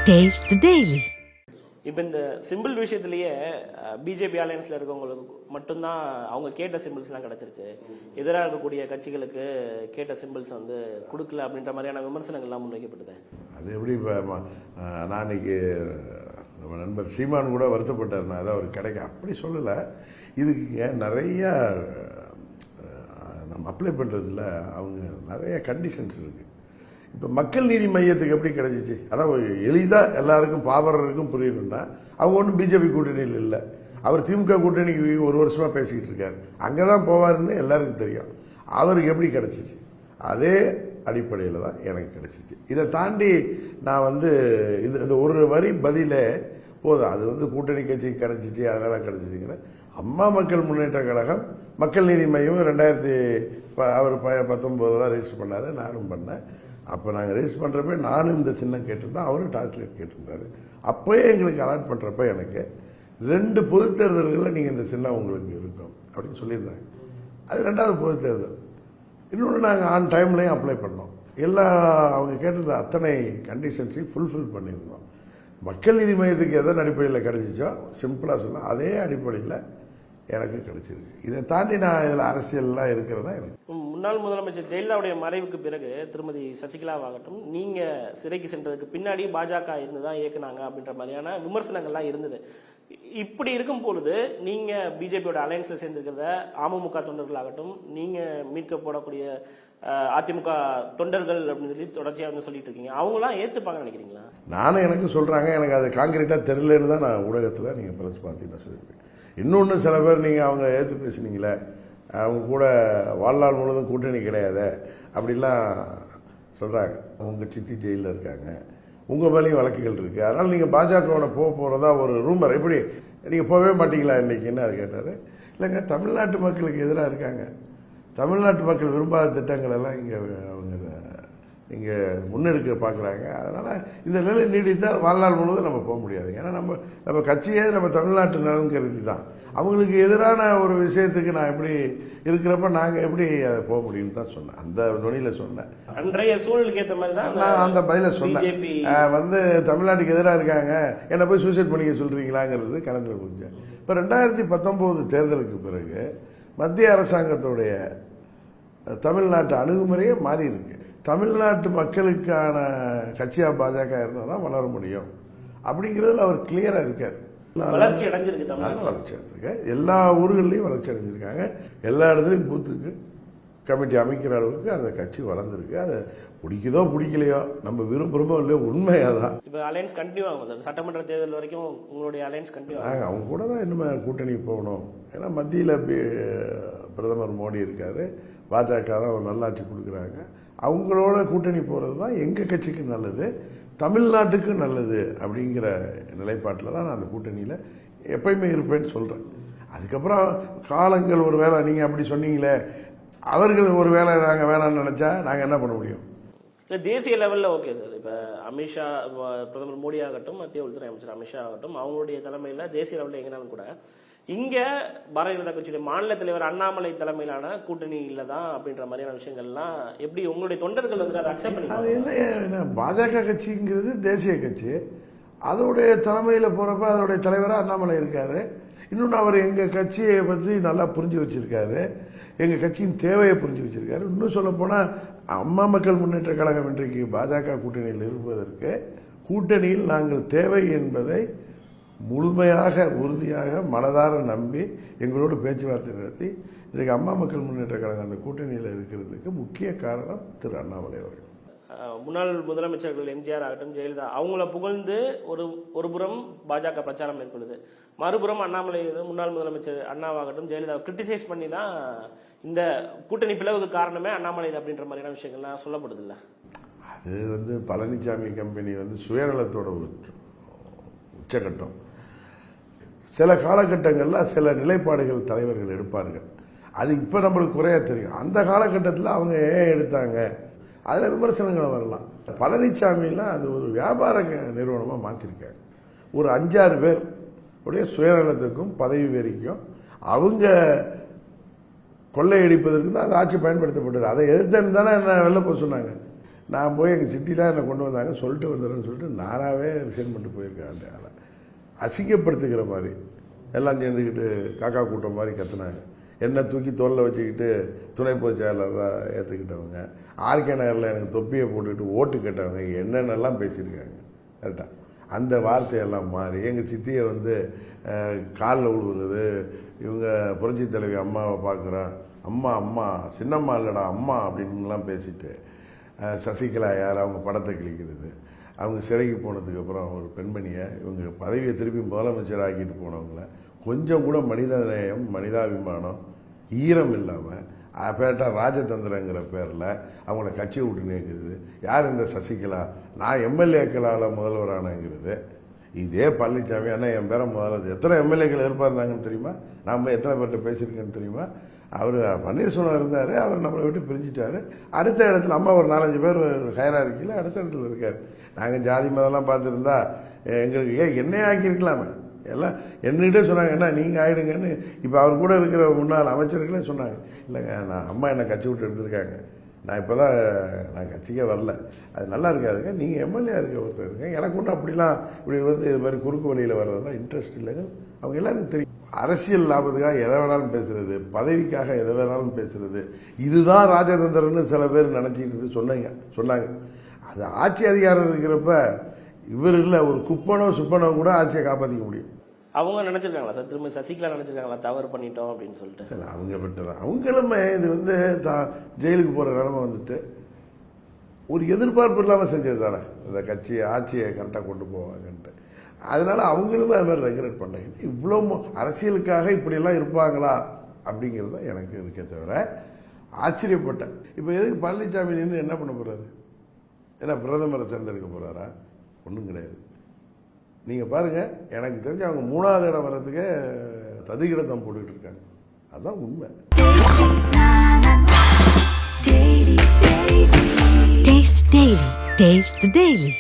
Taste the Daily. இப்போ இந்த simple விஷயத்திலேயே BJP அலையன்ஸில் இருக்கவங்களுக்கு மட்டும்தான் அவங்க கேட்ட சிம்பிள்ஸ்லாம் கிடச்சிருச்சு. எதிராக இருக்கக்கூடிய கட்சிகளுக்கு கேட்ட சிம்பிள்ஸ் வந்து கொடுக்கல அப்படின்ற மாதிரியான விமர்சனங்கள்லாம் முன்வைக்கப்பட்டது. அது எப்படி நான் இன்னைக்கு நம்ம நண்பர் சீமான் கூட வருத்தப்பட்டார், நான் அதை அவர் கிடைக்க அப்படி சொல்லலை. இதுக்கு நிறைய நம்ம அப்ளை பண்ணுறதுல அவங்க நிறைய கண்டிஷன்ஸ் இருக்குது. இப்போ மக்கள் நீதி மையத்துக்கு எப்படி கிடைச்சிச்சு, அதாவது எளிதாக எல்லாருக்கும் பாவரருக்கும் புரியணும்னா அவங்க ஒன்றும் பிஜேபி கூட்டணியில் இல்லை. அவர் திமுக கூட்டணிக்கு ஒரு வருஷமாக பேசிக்கிட்டு இருக்காரு, அங்கே தான் போவாருன்னு எல்லாருக்கும் தெரியும். அவருக்கு எப்படி கிடைச்சிச்சு, அதே அடிப்படையில் தான் எனக்கு கிடைச்சிச்சு. இதை தாண்டி நான் வந்து இந்த ஒரு வரி பதிலே போதும், அது வந்து கூட்டணி கட்சிக்கு கிடைச்சிச்சு அதனால கிடைச்சிச்சுங்கிற. அம்மா மக்கள் முன்னேற்ற கழகம் மக்கள் நீதி மையம் 2019 தான் ரெஜிஸ்டர் பண்ணார், நானும் பண்ணேன். அப்போ நாங்கள் ரெஜிஸ்டர் பண்ணுறப்ப நானும் இந்த சின்னம் கேட்டிருந்தோம், அவரும் டார்ச்லைட் கேட்டிருந்தாரு. அப்போயே எங்களுக்கு அலாட் பண்ணுறப்ப எனக்கு 2 பொது தேர்தல்களில் நீங்கள் இந்த சின்னம் உங்களுக்கு இருக்கும் அப்படின்னு சொல்லியிருந்தாங்க. அது 2வது பொது தேர்தல். இன்னொன்று நாங்கள் ஆன் டைம்லையும் அப்ளை பண்ணோம். அவங்க கேட்டிருந்த அத்தனை கண்டிஷன்ஸையும் ஃபுல்ஃபில் பண்ணியிருந்தோம். மக்கள் நீதி மையத்துக்கு எதன் அடிப்படையில் கிடைச்சிச்சோ சிம்பிளாக சொன்னால் அதே அடிப்படையில் எனக்கு கிடைச்சிருக்கு. இதை தாண்டி நான் இதில் அரசியல்லாம் இருக்கிறதா எனக்கு. முன்னாள் முதலமைச்சர் ஜெயலலிதாவுடைய மறைவுக்கு பிறகு திருமதி சசிகலாவாகட்டும், நீங்கள் சிறைக்கு சென்றதுக்கு பின்னாடி பாஜக இருந்து தான் இயக்குனாங்க அப்படின்ற மாதிரியான விமர்சனங்கள்லாம் இருந்தது. இப்படி இருக்கும் பொழுது நீங்கள் பிஜேபியோட அலையன்ஸில் சேர்ந்திருக்கிறத அமமுக தொண்டர்களாகட்டும், நீங்கள் மீட்க போடக்கூடிய அதிமுக தொண்டர்கள் அப்படின்னு சொல்லி தொடர்ச்சியாக வந்து சொல்லிட்டு இருக்கீங்க, அவங்களாம் ஏற்றுப்பாங்கன்னு நினைக்கிறீங்களா? நானும் எனக்கு சொல்கிறாங்க, எனக்கு அது காங்கிரீட்டாக தெரியலன்னு தான் நான் ஊடகத்தில் நீங்கள் பலசு பார்த்தீங்கன்னா சொல்லியிருக்கேன். இன்னொன்று சில பேர் நீங்கள் அவங்க ஏற்று பேசுனீங்களே, அவங்க கூட வாழ்நாள் முழுவதும் கூட்டணி கிடையாது அப்படிலாம் சொல்கிறாங்க. உங்கள் சித்தி ஜெயிலில் இருக்காங்க, உங்கள் மேலேயும் வழக்குகள் இருக்குது, அதனால் நீங்கள் பாஜகவோட போகிறதா ஒரு ரூமர். எப்படி நீங்கள் போகவே மாட்டீங்களா இன்னைக்குன்னு அது கேட்டார். இல்லைங்க, தமிழ்நாட்டு மக்களுக்கு எதிராக இருக்காங்க, தமிழ்நாட்டு மக்கள் விரும்பாத திட்டங்கள் எல்லாம் இங்கே முன்னெடுக்க பார்க்குறாங்க. அதனால் இந்த நிலை நீடித்தால் வாழ்நாள் முழுவதும் நம்ம போக முடியாது. ஏன்னா நம்ம கட்சியே நம்ம தமிழ்நாட்டு நலன் கருதி தான். அவங்களுக்கு எதிரான ஒரு விஷயத்துக்கு நான் எப்படி இருக்கிறப்ப நாங்கள் எப்படி அதை போக முடியும்னு தான் சொன்னேன், அந்த நொனியில் சொன்னேன். அன்றைய சூழலுக்கு ஏற்ற மாதிரி தான் நான் அந்த பதிலை சொன்னேன். வந்து தமிழ்நாட்டுக்கு எதிராக இருக்காங்க, என்னை போய் சூசைட் பண்ணிக்க சொல்கிறீங்களாங்கிறது கணக்கில் கொஞ்சம். இப்போ 2019 தேர்தலுக்கு பிறகு மத்திய அரசாங்கத்துடைய தமிழ்நாட்டு அணுகுமுறையே மாறி இருக்கு. தமிழ்நாட்டு மக்களுக்கான கட்சியாக பாஜக இருந்தால் தான் வளர முடியும் அப்படிங்கிறதுல அவர் கிளியராக இருக்கார். வளர்ச்சி அடைஞ்சிருக்கு, வளர்ச்சி அடைஞ்சிருக்கு, எல்லா ஊர்கள்லையும் வளர்ச்சி அடைஞ்சிருக்காங்க. எல்லா இடத்துலையும் பூத்துக்கு கமிட்டி அமைக்கிற அளவுக்கு அந்த கட்சி வளர்ந்துருக்கு. அதை பிடிக்குதோ பிடிக்கலையோ நம்ம விரும்புகிறோமோ இல்லையோ உண்மையாக தான். இப்போ அலையன்ஸ் கண்டினியூ ஆகும் சார், சட்டமன்ற தேர்தல் வரைக்கும் உங்களுடைய அலையன்ஸ் கண்டினியூ ஆகும். அவங்க கூட தான் இன்னுமே கூட்டணி போகணும். ஏன்னா மத்தியில் பிரதமர் மோடி இருக்காரு, பாஜக தான் ஒரு நல்லாட்சி கொடுக்குறாங்க. அவங்களோட கூட்டணி போகிறது தான் எங்கள் கட்சிக்கு நல்லது, தமிழ்நாட்டுக்கு நல்லது அப்படிங்கிற நிலைப்பாட்டில் தான் நான் அந்த கூட்டணியில் எப்பயுமே இருப்பேன்னு சொல்கிறேன். அதுக்கப்புறம் காலங்கள் ஒரு வேளை நீங்கள் அப்படி சொன்னீங்களே, அவர்கள் ஒரு வேளை நாங்கள் வேணாம்னு நினச்சா நாங்கள் என்ன பண்ண முடியும்? இல்லை, தேசிய லெவலில் ஓகே சார். இப்போ அமித்ஷா, பிரதமர் மோடி ஆகட்டும், மத்திய உள்துறை அமைச்சர் அமித்ஷா ஆகட்டும், அவங்களுடைய தலைமையில் தேசிய லெவலில் எங்கேனாலும் கூட இங்கே பாரதிய ஜனதா கட்சியுடைய மாநில தலைவர் அண்ணாமலை தலைமையிலான கூட்டணியில் தான் அப்படின்ற மாதிரியான விஷயங்கள்லாம் எப்படி உங்களுடைய தொண்டர்கள் வந்து அதை அக்செப்ட் பண்ணி? அது என்ன, பாஜக கட்சிங்கிறது தேசிய கட்சி, அதோடைய தலைமையில் போகிறப்ப அதோடைய தலைவராக அண்ணாமலை இருக்காரு. இன்னொன்று அவர் எங்கள் கட்சியை பற்றி நல்லா புரிஞ்சு வச்சிருக்காரு, எங்கள் கட்சியின் தேவையை புரிஞ்சு வச்சிருக்காரு. இன்னும் சொல்லப்போனால் அம்மா மக்கள் முன்னேற்ற கழகம் இன்றைக்கு பாஜக கூட்டணியில் இருப்பதற்கு கூட்டணியில் நாங்கள் தேவை என்பதை முழுமையாக உறுதியாக மனதார நம்பி எங்களோடு பேச்சுவார்த்தை நடத்தி இன்றைக்கு அம்மா மக்கள் முன்னேற்ற கழகம் அந்த கூட்டணியில் இருக்கிறதுக்கு முக்கிய காரணம் திரு அண்ணாமலை அவர்கள். முன்னாள் முதலமைச்சர்கள் எம்ஜிஆர் ஆகட்டும், ஜெயலலிதா அவங்கள புகழ்ந்து ஒரு புறம் பாஜக பிரச்சாரம் மேற்கொள்ளுது, மறுபுறம் அண்ணாமலை முன்னாள் முதலமைச்சர் அண்ணாவாகட்டும் ஜெயலலிதா கிரிட்டிசைஸ் பண்ணி தான் இந்த கூட்டணி பிளவுக்கு காரணமே அண்ணாமலை அப்படின்ற மாதிரியான விஷயங்கள்லாம் சொல்லப்படுது. இல்லை, அது வந்து பழனிசாமி கம்பெனி வந்து சுயநலத்தோட உச்சகட்டம். சில காலகட்டங்களில் சில நிலைப்பாடுகள் தலைவர்கள் எடுப்பார்கள், அது இப்போ நம்மளுக்கு குறையா தெரியும். அந்த காலகட்டத்தில் அவங்க ஏன் எடுத்தாங்க அதில் விமர்சனங்கள் வரலாம். பழனிசாமிலாம் அது ஒரு வியாபார நிறுவனமாக மாற்றிருக்காங்க. ஒரு 5-6 பேர் உடைய சுயநலத்துக்கும் பதவி வெறிக்கும் அவங்க கொள்ளையடிப்பதற்கு தான் அந்த ஆட்சி பயன்படுத்தப்பட்டது. அதை எதிர்த்து தானே என்ன வெளில போக சொன்னாங்க. நான் போய் எங்கள் சித்தி தான் என்னை கொண்டு வந்தாங்க, சொல்லிட்டு வந்துடுறேன்னு சொல்லிட்டு நானாகவே ரிசைன் பண்ணிட்டு போயிருக்கேன். ஆளை அசிங்கப்படுத்துக்கிற மாதிரி எல்லாம் சேர்ந்துக்கிட்டு காக்கா கூட்டம் மாதிரி கத்துனாங்க. என்னை தூக்கி தோளில் வச்சுக்கிட்டு துணை பொதுச் செயலாளராக ஏற்றுக்கிட்டவங்க, ஆர்கே நகரில் எனக்கு தொப்பியை போட்டுக்கிட்டு ஓட்டு கேட்டவங்க என்னென்னலாம் பேசியிருக்காங்க. கரெக்டாக அந்த வார்த்தையெல்லாம் மாறி எங்கள் சித்தியை வந்து காலில் விழுவுறது, இவங்க புரட்சி தலைவி அம்மாவை பார்க்குறோம், அம்மா அம்மா சின்னம்மா இல்லைடா அம்மா அப்படின்லாம் பேசிட்டு சசிகலா யார் அவங்க படத்தை கிழிக்கிறது, அவங்க சிறைக்கு போனதுக்கப்புறம் ஒரு பெண்மணியை இவங்க பதவியை திருப்பி முதலமைச்சர் ஆக்கிட்டு போனவங்கள கொஞ்சம் கூட மனித நேயம் மனிதாபிமானம் ஈரம் இல்லாமல் பேட்டா ராஜதந்திரங்கிற பேரில் அவங்கள கட்சியை விட்டு நீக்குறது. யார் இந்த சசிகலா? நான் எம்எல்ஏக்களால் முதல்வரானங்கிறது. இதே பழனிசாமி அண்ணா என் பேரை முதல்வர் எத்தனை எம்எல்ஏக்கள் எதிர்பார்த்தாங்கன்னு தெரியுமா? நாம் எத்தனை பேர்கிட்ட பேசியிருக்கேன்னு தெரியுமா? அவர் பன்னீர்செல்வம் இருந்தார், அவர் நம்மளை விட்டு பிரிஞ்சிட்டாரு. அடுத்த இடத்துல அம்மா ஒரு 4-5 பேர் ஹைரார்க்கியில் அடுத்த இடத்துல இருக்கார். நாங்கள் ஜாதி மதம்லாம் பார்த்துருந்தா எங்களுக்கு என்னையே ஆக்கியிருக்கலாமே. எல்லாம் என்னகிட்டே சொன்னாங்க, என்ன நீங்கள் ஆகிடுங்கன்னு. இப்போ அவர் கூட இருக்கிற முன்னாள் அமைச்சர்களே சொன்னாங்க, இல்லைங்க நான் அம்மா என்னை கட்சி விட்டு எடுத்திருக்காங்க, நான் இப்போ தான் நான் கட்சிக்கே வரல, அது நல்லா இருக்காதுங்க, நீங்கள் எம்எல்ஏ இருக்க ஒருத்தர் இருக்கேன், எனக்கு ஒன்றும் அப்படிலாம் இப்படி வந்து இது மாதிரி குறுக்கு வழியில் வர்றதெல்லாம் இன்ட்ரெஸ்ட் இல்லைங்க. அவங்க எல்லாருக்கும் தெரியும். அரசியல் லாபத்துக்காக எதை வேணாலும் பேசுறது, பதவிக்காக எதை வேணாலும் பேசுறது, இதுதான் ராஜதந்திரன்னு சில பேர் நினச்சிக்கிட்டு சொன்னாங்க. அது ஆட்சி அதிகாரம் இருக்கிறப்ப இவர் இல்லை, ஒரு குப்பனோ சுப்பனோ கூட ஆட்சியை காப்பாற்றிக்க முடியும். அவங்க நினைச்சிருக்காங்களா சார், திரும்ப சசிகலா நினைச்சிருக்காங்களா தவறு பண்ணிட்டோம் அப்படின்னு சொல்லிட்டு? அவங்க பெற்ற அவங்களுமே இது வந்து ஜெயிலுக்கு போகிற நிலைமை வந்துட்டு ஒரு எதிர்பார்ப்பு இல்லாமல் செஞ்சது தானே இந்த கட்சி ஆட்சியை கரெக்டாக கொண்டு போவாங்கன்ட்டு. அதனால அவங்களுமே அது மாதிரி ரெகுலேட் பண்ணாங்க. இவ்வளோ அரசியலுக்காக இப்படியெல்லாம் இருப்பாங்களா அப்படிங்கிறது தான் எனக்கு இருக்கே தவிர ஆச்சரியப்பட்டேன். இப்போ எதுக்கு பழனிசாமி நின்று என்ன பண்ண போகிறாரு? ஏன்னா பிரதமரை தேர்ந்தெடுக்க போகிறாரா? ஒன்றும் கிடையாது. நீங்கள் பாருங்கள், எனக்கு தெரிஞ்சு அவங்க 3வது இடம் வர்றதுக்கே ததிகிடத்தம் போட்டுக்கிட்டு இருக்காங்க. அதுதான் உண்மை. Taste the Daily.